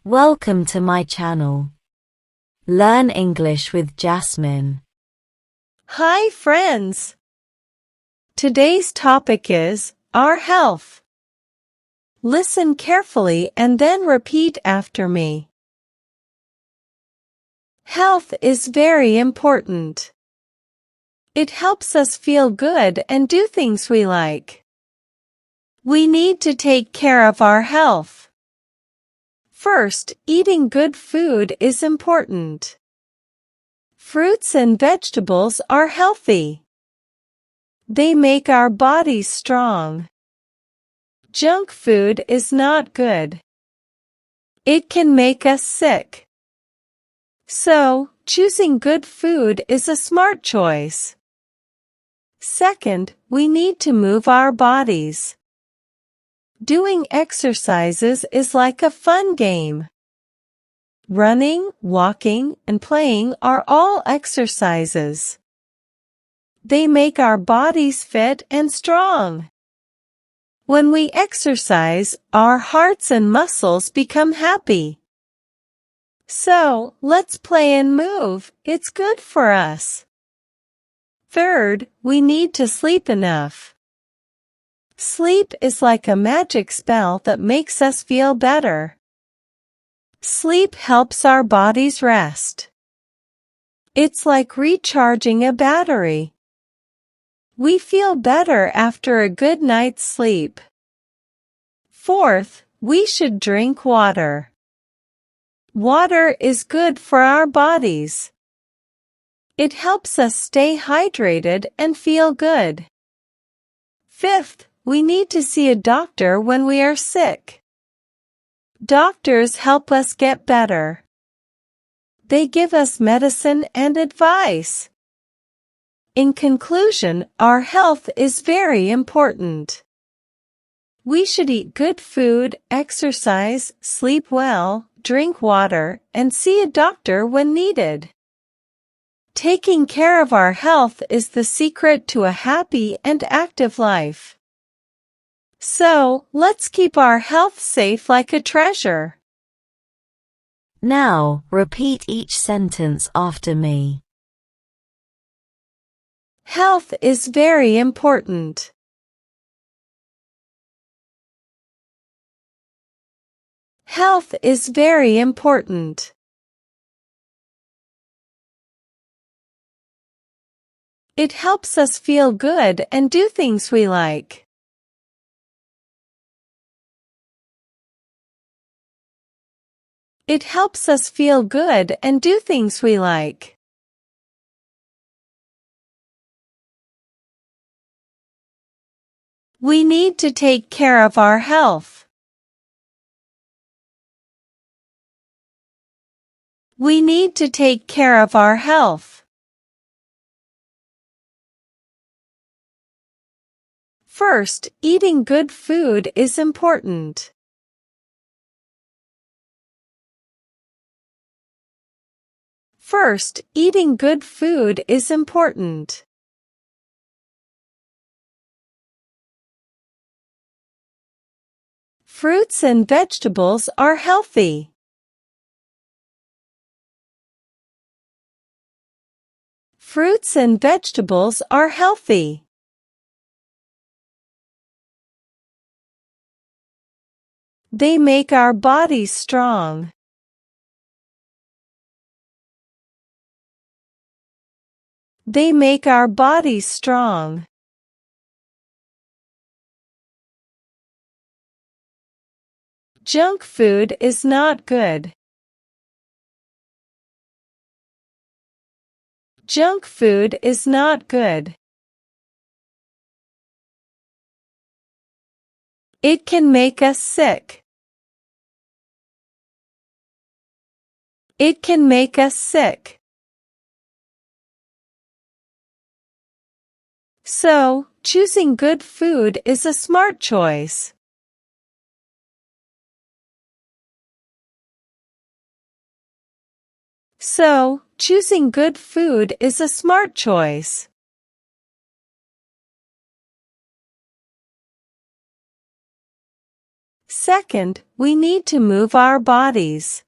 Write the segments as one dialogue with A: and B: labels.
A: Welcome to my channel. Learn English with Jasmine.
B: Hi friends! Today's topic is our health. Listen carefully and then repeat after me. Health is very important. It helps us feel good and do things we like. We need to take care of our health. First, eating good food is important. Fruits and vegetables are healthy. They make our bodies strong. Junk food is not good. It can make us sick. So, choosing good food is a smart choice. Second, we need to move our bodies. Doing exercises is like a fun game. Running, walking, and playing are all exercises. They make our bodies fit and strong. When we exercise, our hearts and muscles become happy. So, let's play and move. It's good for us. Third, we need to sleep enough. Sleep is like a magic spell that makes us feel better. Sleep helps our bodies rest. It's like recharging a battery. We feel better after a good night's sleep. Fourth, we should drink water. Water is good for our bodies. It helps us stay hydrated and feel good. Fifth, we need to see a doctor when we are sick. Doctors help us get better. They give us medicine and advice. In conclusion, our health is very important. We should eat good food, exercise, sleep well, drink water, and see a doctor when needed. Taking care of our health is the secret to a happy and active life. So, let's keep our health safe like a treasure.
A: Now, repeat each sentence after me.
B: Health is very important. Health is very important. It helps us feel good and do things we like. It helps us feel good and do things we like. We need to take care of our health. We need to take care of our health. First, eating good food is important. First, eating good food is important. Fruits and vegetables are healthy. Fruits and vegetables are healthy. They make our bodies strong. They make our bodies strong. Junk food is not good. Junk food is not good. It can make us sick. It can make us sick. So, choosing good food is a smart choice. So, choosing good food is a smart choice. Second, we need to move our bodies.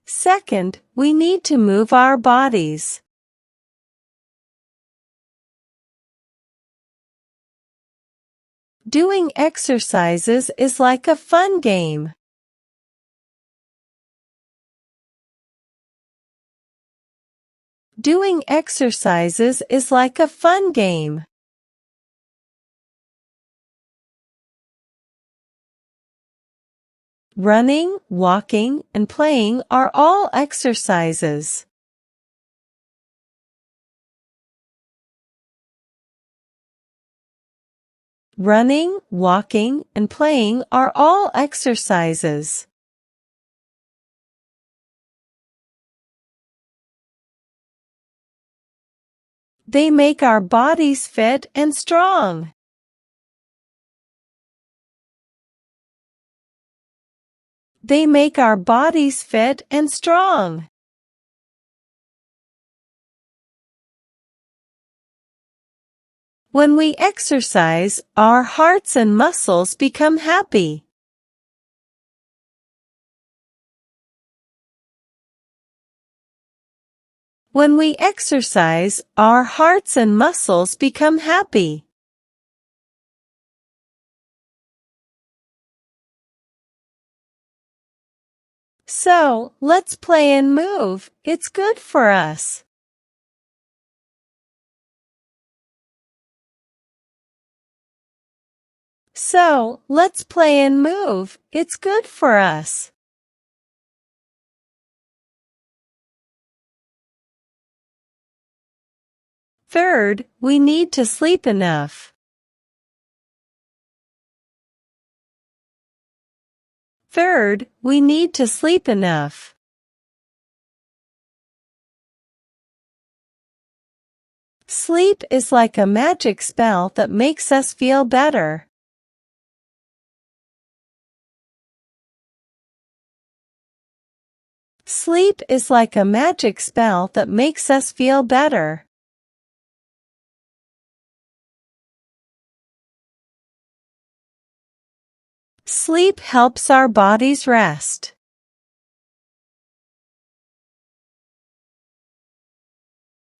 B: Second, we need to move our bodies. Doing exercises is like a fun game. Doing exercises is like a fun game. Running, walking, and playing are all exercises. Running, walking, and playing are all exercises. They make our bodies fit and strong. They make our bodies fit and strong. When we exercise, our hearts and muscles become happy. When we exercise, our hearts and muscles become happy. So, let's play and move. It's good for us. So, let's play and move. It's good for us. Third, we need to sleep enough. Third, we need to sleep enough. Sleep is like a magic spell that makes us feel better. Sleep is like a magic spell that makes us feel better. Sleep helps our bodies rest.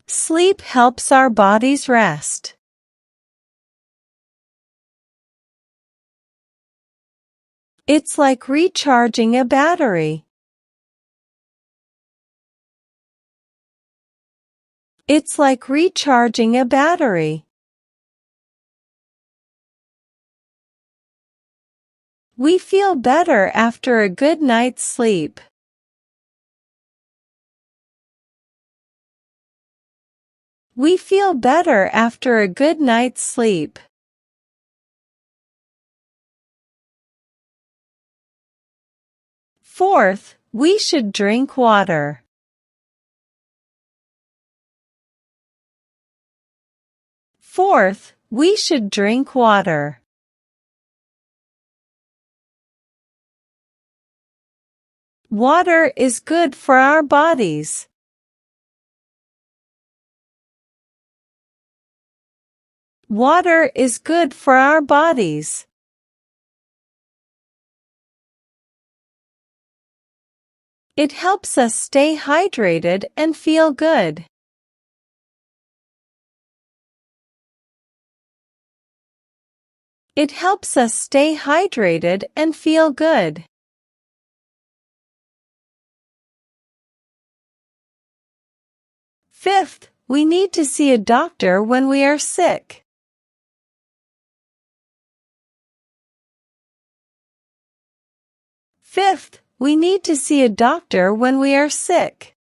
B: Sleep helps our bodies rest. It's like recharging a battery. It's like recharging a battery. We feel better after a good night's sleep. We feel better after a good night's sleep. Fourth, we should drink water. Fourth, we should drink water. Water is good for our bodies. Water is good for our bodies. It helps us stay hydrated and feel good. It helps us stay hydrated and feel good. Fifth, we need to see a doctor when we are sick. Fifth, we need to see a doctor when we are sick.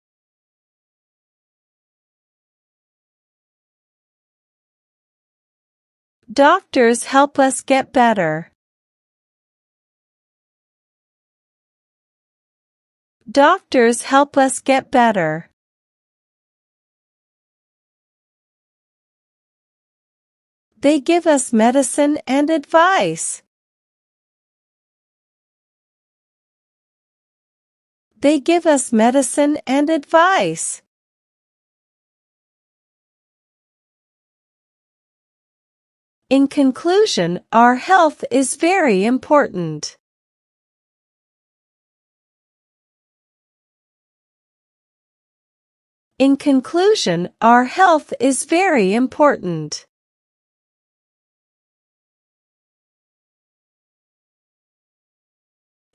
B: Doctors help us get better. Doctors help us get better. They give us medicine and advice. They give us medicine and advice. In conclusion, our health is very important. In conclusion, our health is very important.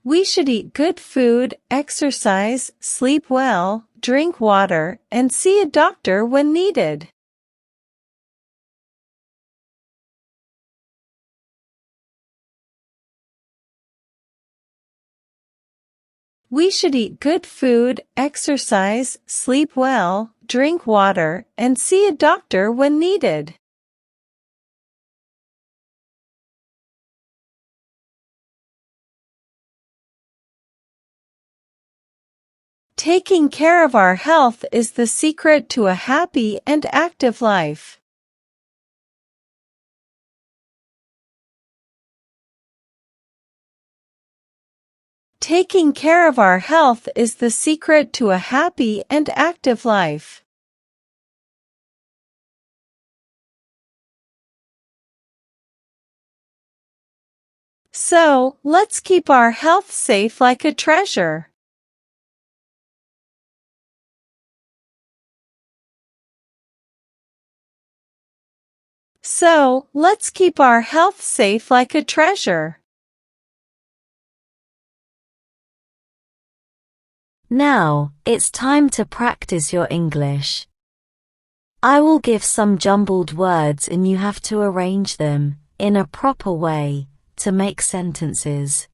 B: We should eat good food, exercise, sleep well, drink water, and see a doctor when needed. We should eat good food, exercise, sleep well, drink water, and see a doctor when needed. Taking care of our health is the secret to a happy and active life. Taking care of our health is the secret to a happy and active life. So, let's keep our health safe like a treasure. So, let's keep our health safe like a treasure.
A: Now, it's time to practice your English. I will give some jumbled words and you have to arrange them, in a proper way, to make sentences.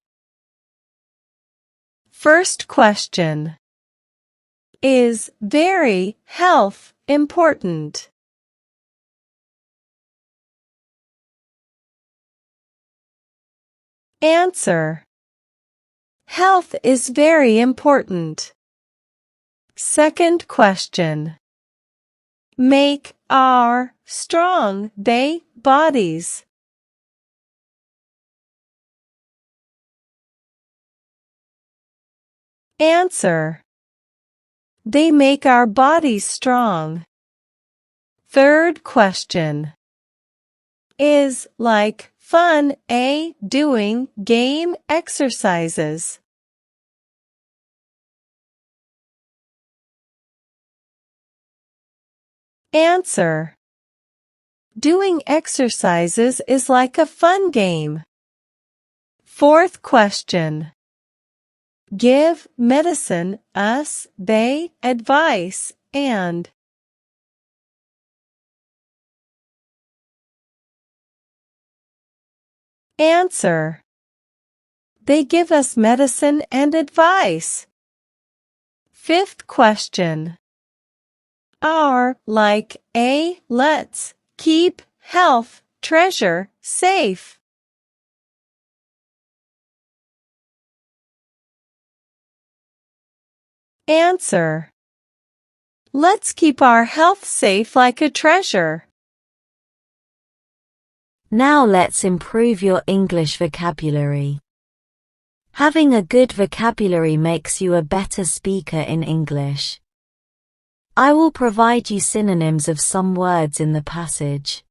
B: First question. Is very health important? Answer. Health is very important. Second question. Make our strong they bodies. Answer. They make our bodies strong. Third question. Is like fun doing game exercises? Answer. Doing exercises is like a fun game. Fourth question. Give medicine, us, they, advice, and. Answer. They give us medicine and advice. Fifth question. Are like let's keep health treasure safe. Answer. Let's keep our health safe like a treasure.
A: Now let's improve your English vocabulary. Having a good vocabulary makes you a better speaker in English. I will provide you synonyms of some words in the passage.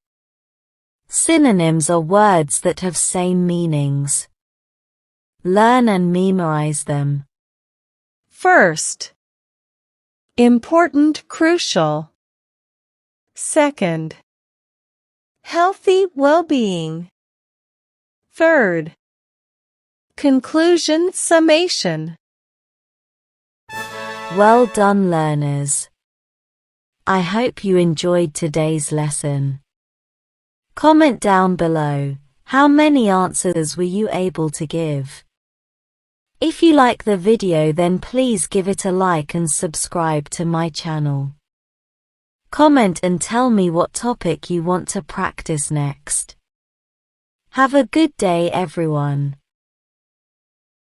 A: Synonyms are words that have same meanings. Learn and memorize them.
B: First. Important, crucial. Second. Healthy, well-being. Third. Conclusion, summation.
A: Well done, learners. I hope you enjoyed today's lesson. Comment down below, how many answers were you able to give? If you like the video, then please give it a like and subscribe to my channel. Comment and tell me what topic you want to practice next. Have a good day, everyone.